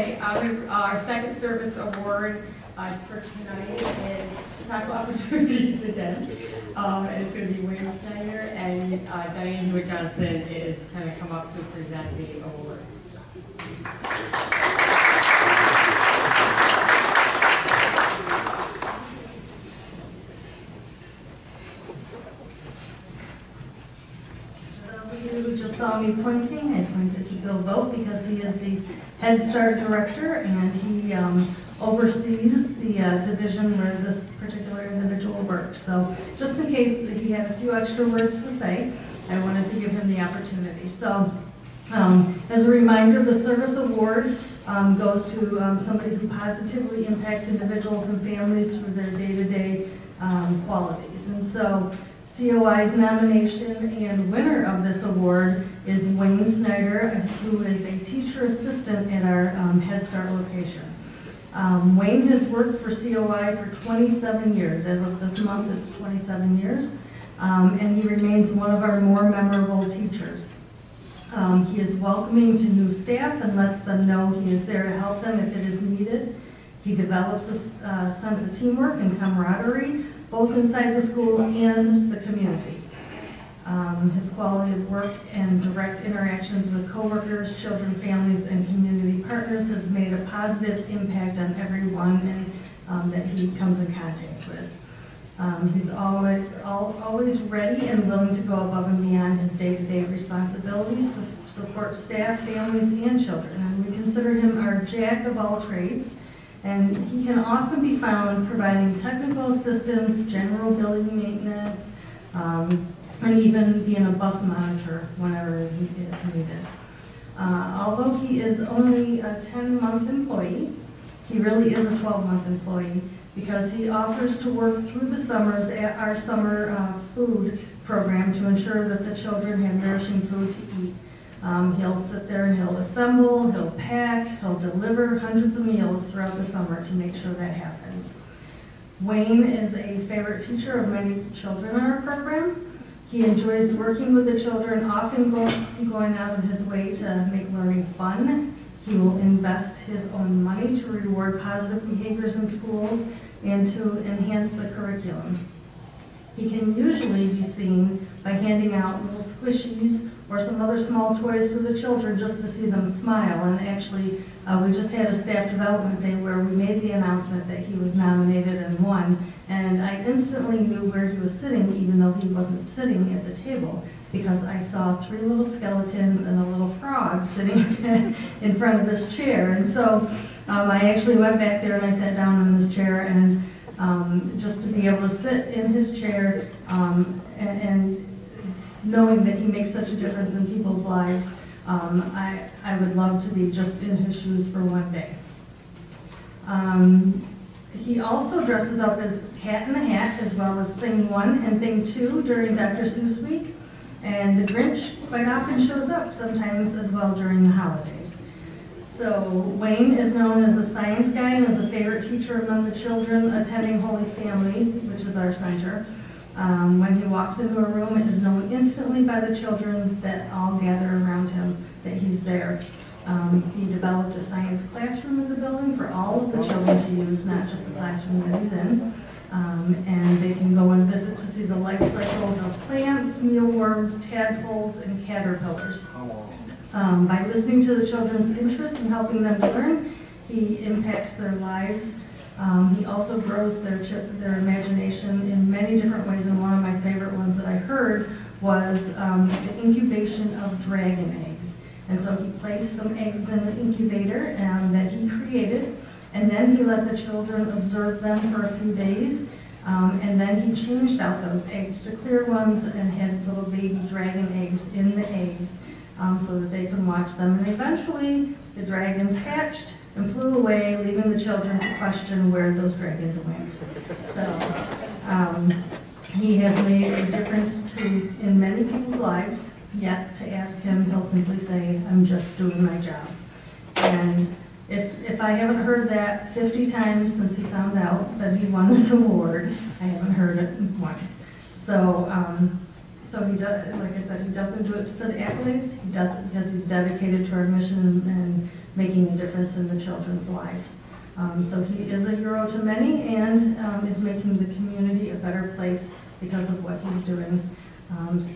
Okay, our second service award for tonight is Tackle Opportunities again. And it's going to be Wayne Snyder, and Diane Hewitt-Johnson is going to come up to present the award. Who just saw me pointing, I pointed to Bill Vogt because he is the Head Start Director, and he oversees the division where this particular individual works. So just in case that he had a few extra words to say, I wanted to give him the opportunity. So as a reminder, the service award goes to somebody who positively impacts individuals and families through their day-to-day qualities. And so COI's nomination and winner of this award is Wayne Snyder, who is a teacher assistant at our Head Start location. Wayne has worked for COI for 27 years. As of this month, it's 27 years. And he remains one of our more memorable teachers. He is welcoming to new staff and lets them know he is there to help them if it is needed. He develops a sense of teamwork and camaraderie, both inside the school and the community. His quality of work and direct interactions with coworkers, children, families, and community partners has made a positive impact on everyone that he comes in contact with. He's always ready and willing to go above and beyond his day-to-day responsibilities to support staff, families, and children. And we consider him our jack of all trades. And he can often be found providing technical assistance, general building maintenance, and even being a bus monitor whenever is needed. Although he is only a 10-month employee, he really is a 12-month employee because he offers to work through the summers at our summer food program to ensure that the children have nourishing food to eat. He'll sit there and he'll assemble, he'll pack, he'll deliver hundreds of meals throughout the summer to make sure that happens. Wayne is a favorite teacher of many children in our program. He enjoys working with the children, often going out of his way to make learning fun. He will invest his own money to reward positive behaviors in schools and to enhance the curriculum. He can usually be seen by handing out little squishies or some other small toys to the children just to see them smile. And actually, we just had a staff development day where we made the announcement that he was nominated and won. And I instantly knew where he was sitting, even though he wasn't sitting at the table, because I saw 3 little skeletons and a little frog sitting in front of this chair. And so I actually went back there and I sat down in this chair, and just to be able to sit in his chair and knowing that he makes such a difference in people's lives, I would love to be just in his shoes for one day. He also dresses up as Cat in the Hat, as well as Thing 1 and Thing 2 during Dr. Seuss Week. And the Grinch quite often shows up, sometimes as well during the holidays. So Wayne is known as a science guy and is a favorite teacher among the children attending Holy Family, which is our center. When he walks into a room, it is known instantly by the children that all gather around him that he's there. He developed a science classroom in the building for all of the children to use, not just the classroom that he's in. And they can go and visit to see the life cycles of plants, mealworms, tadpoles, and caterpillars. By listening to the children's interest and helping them learn, he impacts their lives. He also grows their imagination in many different ways, and one of my favorite ones that I heard was the incubation of dragon eggs. And so he placed some eggs in an incubator that he created, and then he let the children observe them for a few days, and then he changed out those eggs to clear ones and had little baby dragon eggs in the eggs so that they can watch them. And eventually the dragons hatched and flew away, leaving the children to question where those dragons went. So he has made a difference in many people's lives, yet to ask him, he'll simply say, "I'm just doing my job." And if I haven't heard that 50 times since he found out that he won this award, I haven't heard it once. So he does, like I said, he doesn't do it for the accolades. He does it because he's dedicated to our mission and making a difference in the children's lives. So he is a hero to many and is making the community a better place because of what he's doing.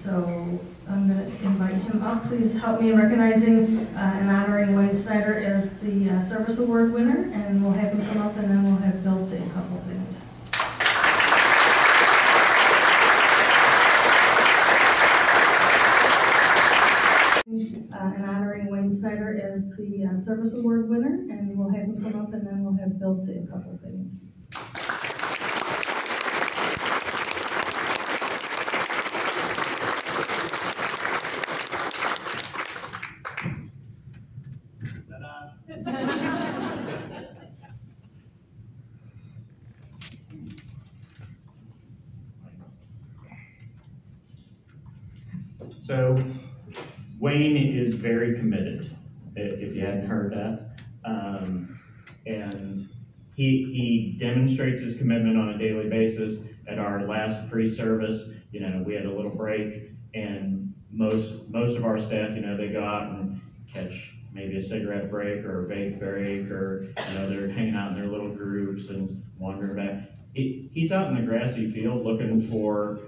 So I'm going to invite him up. Please help me in recognizing and honoring Wayne Snyder as the Service Award winner, and we'll have him come up and then we'll have Bill say a couple of things. And honoring Wayne Snyder as the Service Award winner, and we'll have him come up and then we'll have Bill say a couple of things. So Wayne is very committed, if you hadn't heard that. And he demonstrates his commitment on a daily basis. At our last pre-service, we had a little break, and most of our staff, they go out and catch maybe a cigarette break or a vape break, or they're hanging out in their little groups and wandering back. He's out in the grassy field looking for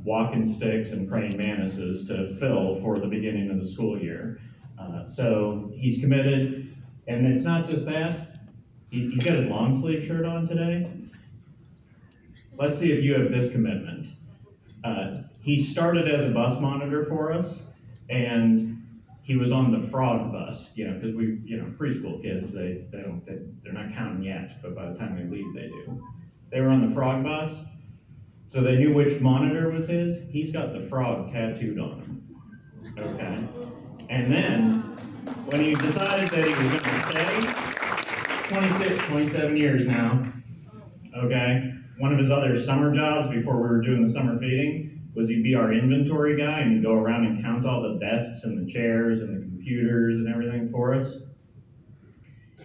walking sticks and praying mantises to fill for the beginning of the school year. So he's committed, and it's not just that. He's got his long sleeve shirt on today. Let's see if you have this commitment. He started as a bus monitor for us, and he was on the frog bus, because we, preschool kids, they're not counting yet, but by the time they leave, they do. They were on the frog bus, so they knew which monitor was his. He's got the frog tattooed on him, okay? And then, when he decided that he was going to stay, 27 years now, okay? One of his other summer jobs before we were doing the summer feeding was he'd be our inventory guy, and he'd go around and count all the desks and the chairs and the computers and everything for us.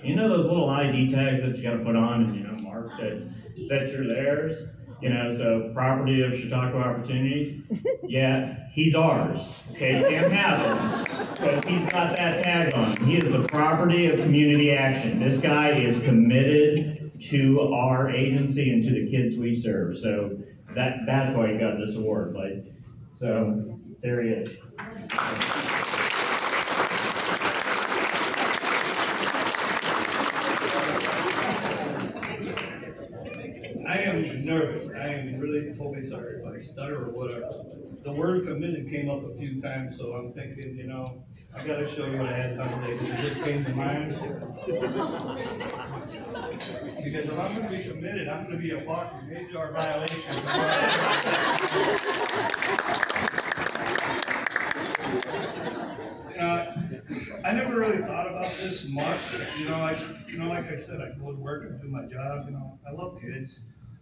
Those little ID tags that you got to put on and, mark that you're theirs? So property of Chautauqua Opportunities, yeah, he's ours, okay? Can't have him, because he's got that tag on him. He is the property of community action. This guy is committed to our agency and to the kids we serve. So that's why he got this award. So there he is. I am nervous. I am really totally sorry if I stutter or whatever. The word committed came up a few times, so I'm thinking, I got to show you what I had done today, because it just came to mind. Because if I'm going to be committed, I'm going to be a walking HR violation. I never really thought about this much. Like I said, I go to work and do my job. I love kids.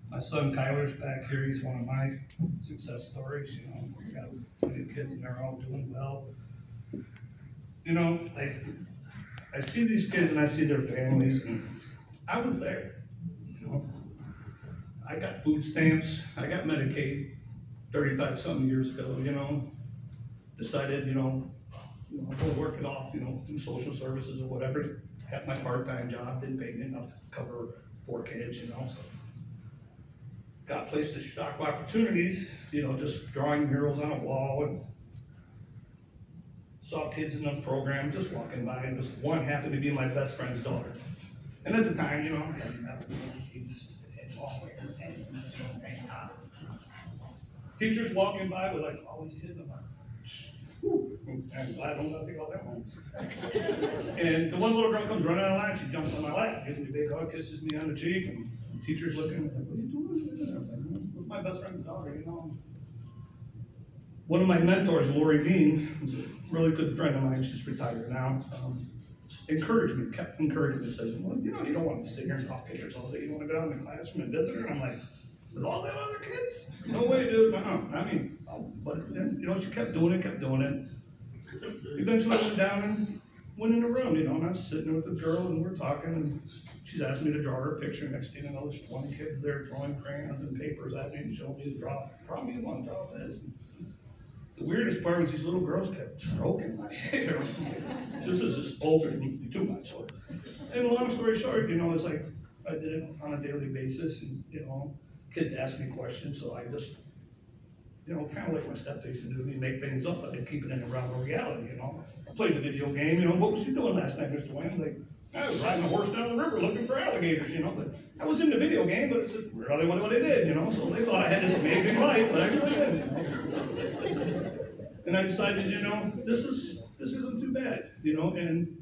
My son Kyler's back here. He's one of my success stories. I've got plenty of kids and they're all doing well. I see these kids and I see their families, and I was there. I got food stamps. I got Medicaid 35-something years ago. Decided, go work it off, do social services or whatever. Had my part-time job, didn't pay me enough to cover 4 kids, so. Got placed at Chautauqua Opportunities, just drawing murals on a wall, and saw kids in the program just walking by, and this one happened to be my best friend's daughter. And at the time, I hadn't met kids and all teachers walking by with all these kids, I'm like, I'm glad I don't have to take all that home. And the one little girl comes running out of line, she jumps on my lap, gives me a big hug, kisses me on the cheek, and the teacher's looking, like, what are you doing? I was like, with my best friend's daughter, One of my mentors, Lori Bean, was a really good friend of mine, she's retired now, encouraged me, kept encouraging me, says, well, you don't want to sit here and talk to kids all day, you want to go out in the classroom and visit her? And I'm like, with all them other kids? No way, dude, but then, she kept doing it. Eventually I went down and went in the room, and I was sitting with the girl and we're talking, and she's asked me to draw her a picture. Next thing I know, there's 20 kids there throwing crayons and papers at me and showing me to draw me one, draw this. The weirdest part was these little girls kept stroking my hair. This is just older than too much. So. And long story short, it's like I did it on a daily basis, and kids ask me questions, so I just, kind of like my stepdad used to do, me make things up, but they keep it in the realm of reality. I played the video game. What was you doing last night, Mr. Wayne? Like, I was riding a horse down the river looking for alligators. But I was in the video game, but it's really what I did. So they thought I had this amazing life, but I really didn't. And I decided, this isn't too bad, and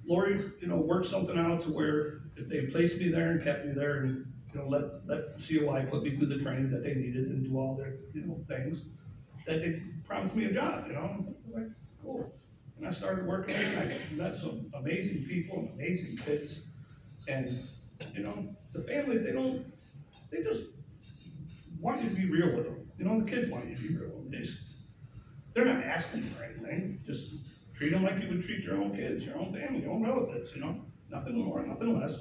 Lori, worked something out to where if they placed me there and kept me there and, let COI put me through the training that they needed and do all their, things, that they promised me a job, I'm like, cool. And I started working and I met some amazing people and amazing kids. And, the families, they just want you to be real with them. The kids want you to be real with them. They're not asking for anything. Just treat them like you would treat your own kids, your own family, your own relatives, nothing more, nothing less.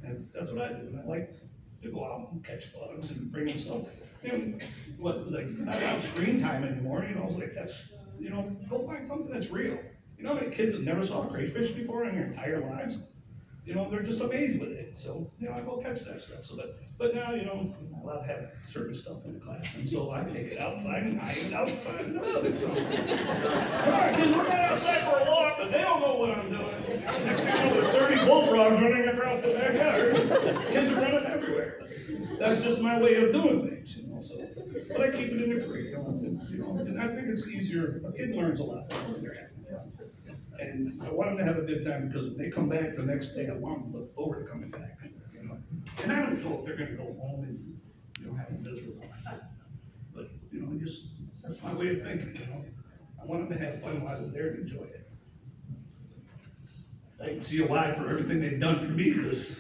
And that's what I do. And I like to go out and catch bugs and bring them stuff. Not about screen time anymore, like that's, go find something that's real. How many kids have never saw crayfish before in their entire lives? They're just amazed with it. So, I go catch that stuff. So but now, I'm not allowed to have certain stuff in the classroom. So I take it outside and hide it outside and love it. So, all right, kids, we're going outside for a walk, but they don't know what I'm doing. Next thing you know, there's 30 bullfrogs running across the backyard. Kids are running everywhere. That's just my way of doing things, So, but I keep it in the creek, and I think it's easier. A kid learns a lot when they're having fun. And I want them to have a good time because when they come back the next day, I want them to look forward to coming back. And I don't know if they're going to go home and have a miserable life. But that's my way of thinking. I want them to have fun while they're there and enjoy it. Thank COI for everything they've done for me because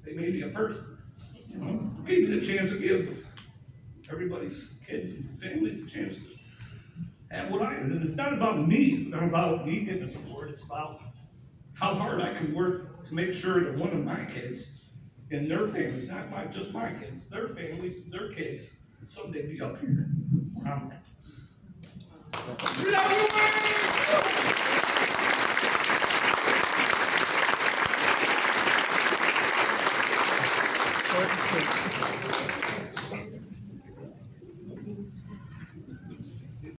they made me a person. Gave me the chance to give everybody's kids and families a chance to have what I did. And it's not about me. It's not about me getting support. It's about how hard I can work to make sure that one of my kids and their families, not just my kids, their families, their kids, someday be up here.